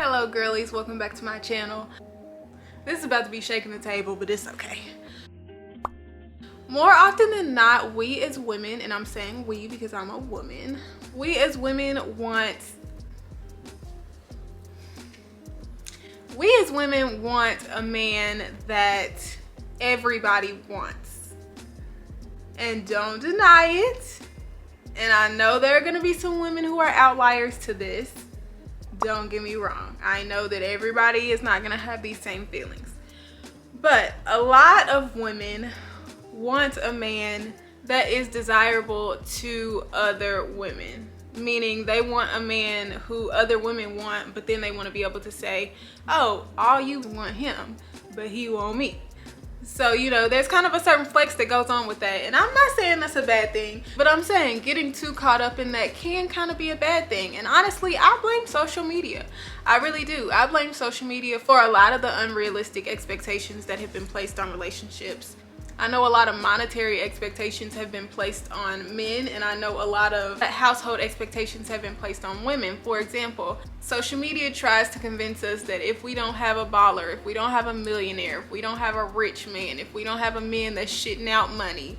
Hello girlies, welcome back to my channel. This is about to be shaking the table, but it's okay. More often than not, we as women, and I'm saying we because I'm a woman, we as women want a man that everybody wants. And don't deny it. And I know there are gonna be some women who are outliers to this. Don't get me wrong. I know that everybody is not gonna have these same feelings. But a lot of women want a man that is desirable to other women. Meaning they want a man who other women want, but then they want to be able to say, oh, all you want him, but he want me. So, you know, there's kind of a certain flex that goes on with that. And I'm not saying that's a bad thing, but I'm saying getting too caught up in that can kind of be a bad thing. And honestly, I blame social media. I really do. I blame social media for a lot of the unrealistic expectations that have been placed on relationships. I know a lot of monetary expectations have been placed on men, and I know a lot of household expectations have been placed on women. For example, social media tries to convince us that if we don't have a baller, if we don't have a millionaire, if we don't have a rich man, if we don't have a man that's shitting out money,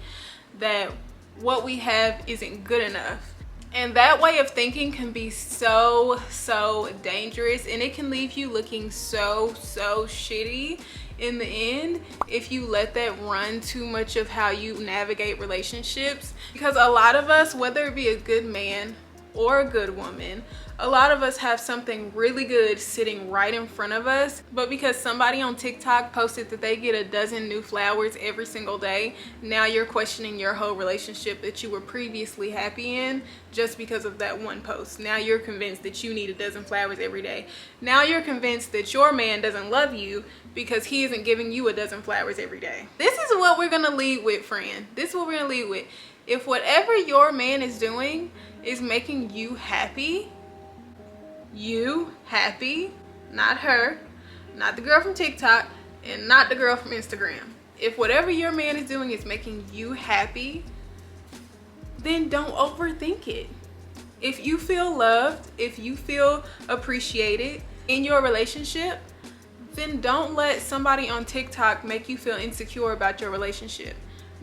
that what we have isn't good enough. And that way of thinking can be so dangerous, and it can leave you looking so shitty in the end if you let that run too much of how you navigate relationships. Because a lot of us, whether it be a good man or a good woman, a lot of us have something really good sitting right in front of us, but because somebody on TikTok posted that they get a dozen new flowers every single day, now you're questioning your whole relationship that you were previously happy in just because of that one post. Now you're convinced that you need a dozen flowers every day. Now you're convinced that your man doesn't love you because he isn't giving you a dozen flowers every day. This is what we're gonna lead with, friend. This is what we're gonna lead with. If whatever your man is doing is making you happy, not her, not the girl from TikTok, and not the girl from Instagram. If whatever your man is doing is making you happy, then don't overthink it. If you feel loved, if you feel appreciated in your relationship, then don't let somebody on TikTok make you feel insecure about your relationship.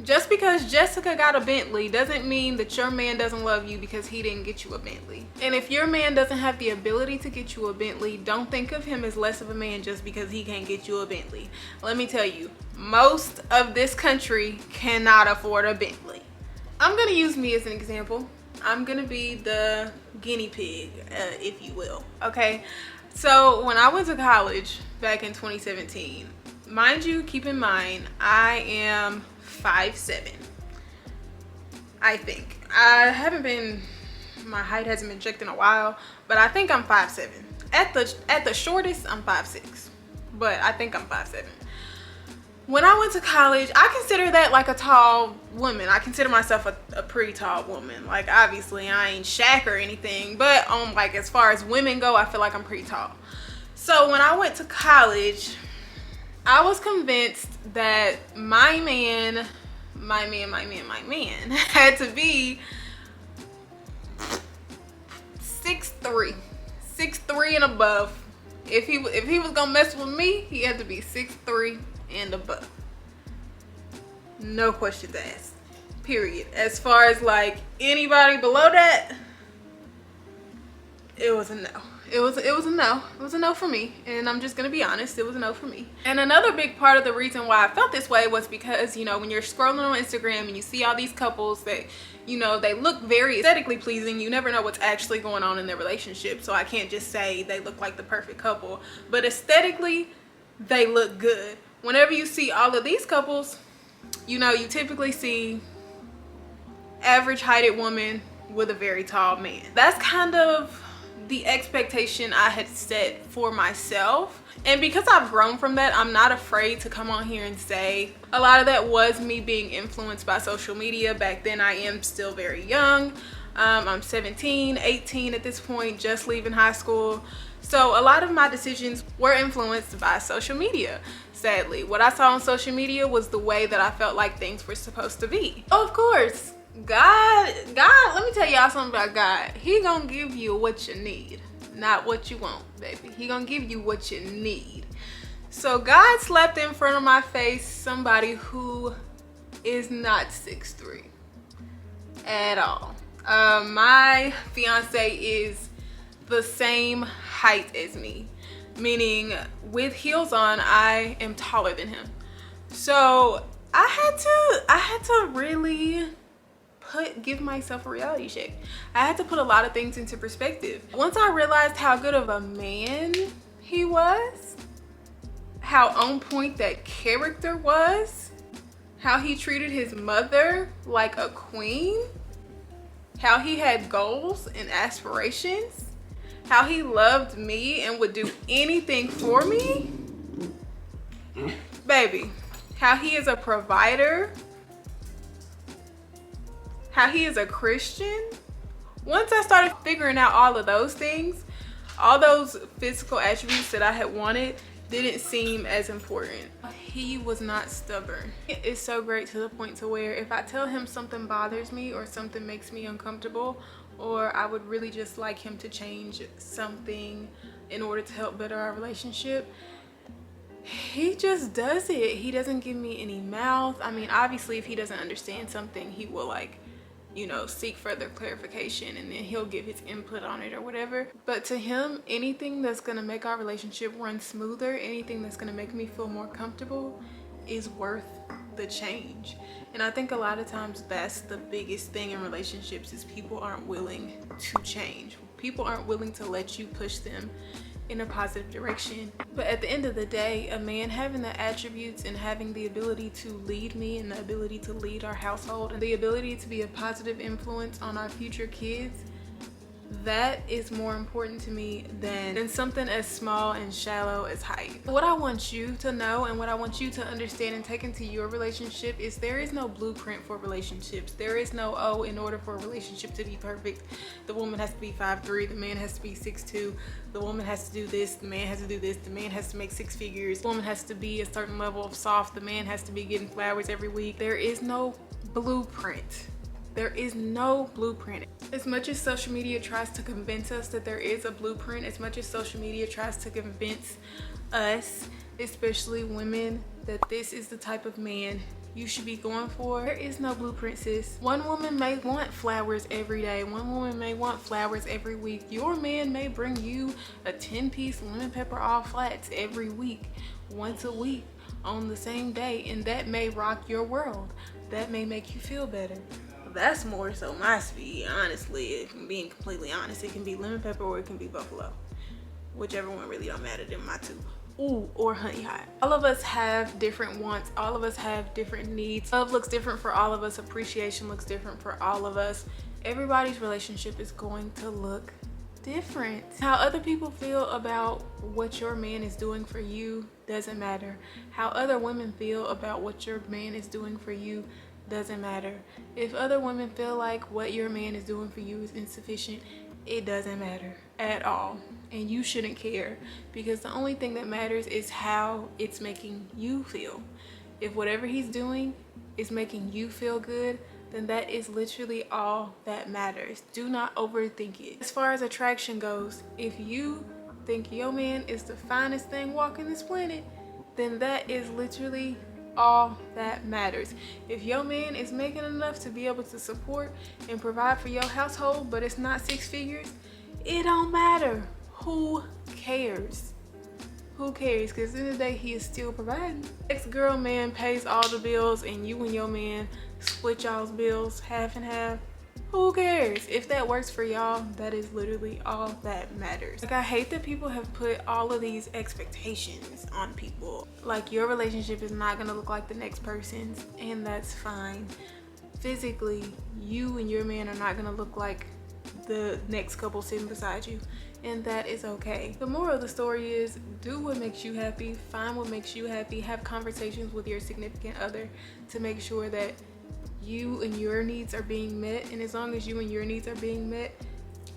Just because Jessica got a Bentley doesn't mean that your man doesn't love you because he didn't get you a Bentley. And if your man doesn't have the ability to get you a Bentley, don't think of him as less of a man just because he can't get you a Bentley. Let me tell you, most of this country cannot afford a Bentley. I'm gonna use me as an example. I'm gonna be the guinea pig, if you will, okay? So when I went to college back in 2017, mind you, keep in mind, I am 5'7", I think. My height hasn't been checked in a while, but I think I'm 5'7". At the shortest, I'm 5'6", but I think I'm 5'7". When I went to college, I consider that like a tall woman. I consider myself a pretty tall woman. Like, obviously, I ain't Shaq or anything, but like as far as women go, I feel like I'm pretty tall. So when I went to college, I was convinced that my man had to be 6'3", 6'3" and above. If he was gonna mess with me, he had to be 6'3" and above. No questions asked. Period. As far as like anybody below that, it was a no. It was a no. It was a no for me. And I'm just gonna be honest, it was a no for me. And another big part of the reason why I felt this way was because, you know, when you're scrolling on Instagram and you see all these couples that, you know, they look very aesthetically pleasing, you never know what's actually going on in their relationship. So I can't just say they look like the perfect couple, but aesthetically, they look good. Whenever you see all of these couples, you know, you typically see average heighted woman with a very tall man. That's kind of the expectation I had set for myself. And because I've grown from that, I'm not afraid to come on here and say a lot of that was me being influenced by social media. Back then, I am still very young. I'm 17, 18 at this point, just leaving high school. So a lot of my decisions were influenced by social media, sadly. What I saw on social media was the way that I felt like things were supposed to be. Of course, God, let me tell y'all something about God. He gonna give you what you need, not what you want, baby. He gonna give you what you need. So God slapped in front of my face somebody who is not 6'3" at all. My fiance is the same height as me, meaning with heels on, I am taller than him. So I had to really give myself a reality check. I had to put a lot of things into perspective. Once I realized how good of a man he was, how on point that character was, how he treated his mother like a queen, how he had goals and aspirations, how he loved me and would do anything for me, baby, how he is a provider, how he is a Christian. Once I started figuring out all of those things, all those physical attributes that I had wanted didn't seem as important. He was not stubborn. It is so great to the point to where if I tell him something bothers me or something makes me uncomfortable, or I would really just like him to change something in order to help better our relationship, he just does it. He doesn't give me any mouth. I mean, obviously if he doesn't understand something, he will, like, you know, seek further clarification, and then he'll give his input on it or whatever. But to him, anything that's gonna make our relationship run smoother, anything that's gonna make me feel more comfortable is worth the change. And I think a lot of times that's the biggest thing in relationships, is people aren't willing to change. People aren't willing to let you push them in a positive direction. But at the end of the day, a man having the attributes and having the ability to lead me and the ability to lead our household and the ability to be a positive influence on our future kids, that is more important to me than something as small and shallow as height. What I want you to know and what I want you to understand and take into your relationship is there is no blueprint for relationships. There is no, oh, in order for a relationship to be perfect, the woman has to be 5'3", the man has to be 6'2", the woman has to do this, the man has to do this, the man has to make 6 figures, the woman has to be a certain level of soft, the man has to be getting flowers every week. There is no blueprint. There is no blueprint. As much as social media tries to convince us that there is a blueprint, as much as social media tries to convince us, especially women, that this is the type of man you should be going for, there is no blueprint, sis. One woman may want flowers every day. One woman may want flowers every week. Your man may bring you a 10-piece lemon pepper all flats every week, once a week, on the same day, and that may rock your world. That may make you feel better. That's more so my speed, honestly. If I'm being completely honest, it can be lemon pepper or it can be buffalo, whichever one really don't matter than my two. Ooh, or honey hot. All of us have different wants. All of us have different needs. Love looks different for all of us. Appreciation looks different for all of us. Everybody's relationship is going to look different. How other people feel about what your man is doing for you doesn't matter. How other women feel about what your man is doing for you doesn't matter. If other women feel like what your man is doing for you is insufficient, it doesn't matter at all. And you shouldn't care, because the only thing that matters is how it's making you feel. If whatever he's doing is making you feel good, then that is literally all that matters. Do not overthink it. As far as attraction goes, if you think your man is the finest thing walking this planet, then that is literally all that matters. If your man is making enough to be able to support and provide for your household, but it's not 6 figures, it don't matter. Who cares? Who cares? Because at the end of the day, he is still providing. Ex-girl man pays all the bills and you and your man split y'all's bills half and half. Who cares? If that works for y'all, that is literally all that matters. Like, I hate that people have put all of these expectations on people. Like, your relationship is not gonna look like the next person's, and that's fine. Physically, you and your man are not gonna look like the next couple sitting beside you, and that is okay. The moral of the story is, do what makes you happy, find what makes you happy, have conversations with your significant other to make sure that you and your needs are being met. And as long as you and your needs are being met,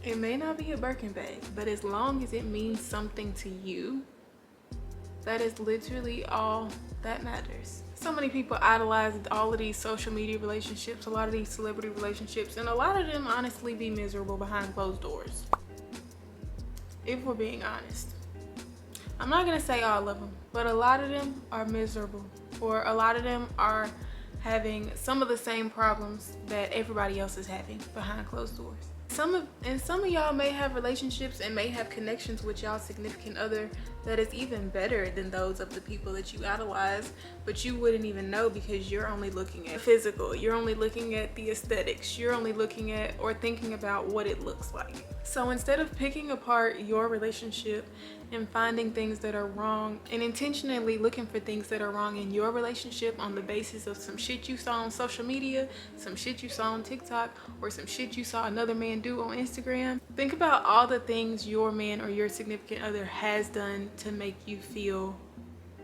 it may not be a Birkin bag, but as long as it means something to you, that is literally all that matters. So many people idolize all of these social media relationships, a lot of these celebrity relationships, and a lot of them honestly be miserable behind closed doors. if we're being honest. I'm not gonna say all of them, but a lot of them are miserable, or a lot of them are having some of the same problems that everybody else is having behind closed doors. Some of y'all may have relationships and may have connections with y'all significant other that is even better than those of the people that you idolize, but you wouldn't even know because you're only looking at physical, you're only looking at the aesthetics, you're only looking at or thinking about what it looks like. So instead of picking apart your relationship and finding things that are wrong and intentionally looking for things that are wrong in your relationship on the basis of some shit you saw on social media, some shit you saw on TikTok, or some shit you saw another man do on Instagram, think about all the things your man or your significant other has done to make you feel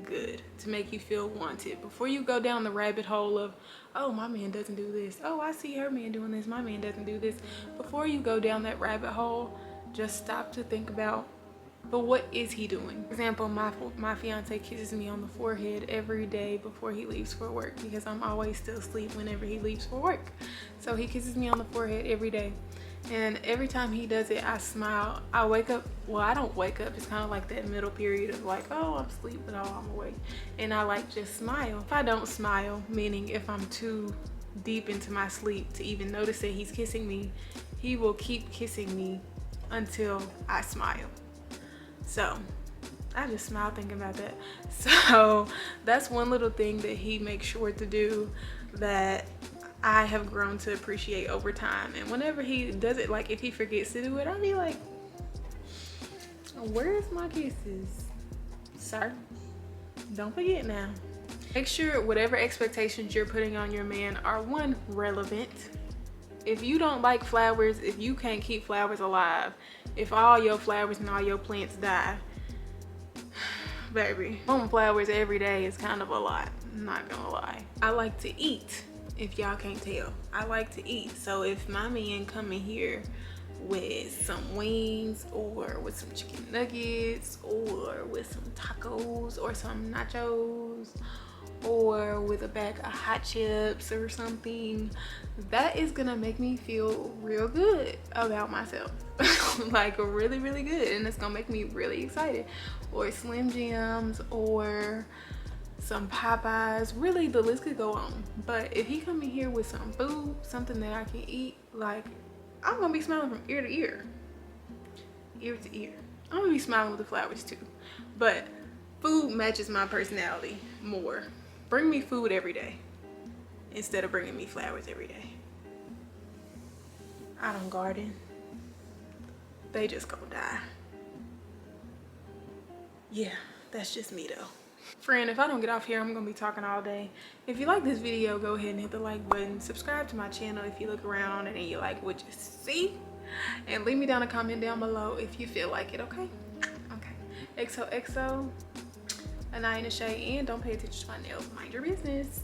good, to make you feel wanted, before you go down the rabbit hole of, oh, my man doesn't do this, oh, I see her man doing this, my man doesn't do this. Before you go down that rabbit hole, just stop to think about, but what is he doing? For example, my fiance kisses me on the forehead every day before he leaves for work, because I'm always still asleep whenever he leaves for work. So he kisses me on the forehead every day. And every time he does it, I smile. I wake up, well, I don't wake up. It's kind of like that middle period of like, oh, I'm asleep, but oh, I'm awake. And I like just smile. If I don't smile, meaning if I'm too deep into my sleep to even notice that he's kissing me, he will keep kissing me until I smile. So I just smile thinking about that. So that's one little thing that he makes sure to do that I have grown to appreciate over time. And whenever he does it, like if he forgets to do it, I'll be like, where's my kisses? Sir, don't forget now. Make sure whatever expectations you're putting on your man are, one, relevant. If you don't like flowers, if you can't keep flowers alive, if all your flowers and all your plants die, baby, wanting flowers every day is kind of a lot, I'm not gonna lie. I like to eat, if y'all can't tell. I like to eat. So if my man come in here with some wings or with some chicken nuggets or with some tacos or some nachos or with a bag of hot chips or something, that is gonna make me feel real good about myself. Like really, really good. And it's gonna make me really excited. Or Slim Jims or some Popeyes. Really, the list could go on. But if he come in here with some food, something that I can eat, like, I'm gonna be smiling from ear to ear. Ear to ear. I'm gonna be smiling with the flowers too. But food matches my personality more. Bring me food every day instead of bringing me flowers every day. I don't garden. They just gonna die. Yeah, that's just me though. Friend, if I don't get off here, I'm gonna be talking all day. If you like this video, go ahead and hit the like button. Subscribe to my channel if you look around and you like what you see. And leave me down a comment down below if you feel like it, okay? Okay. XOXO, Aniyah and Shay, and don't pay attention to my nails. Mind your business.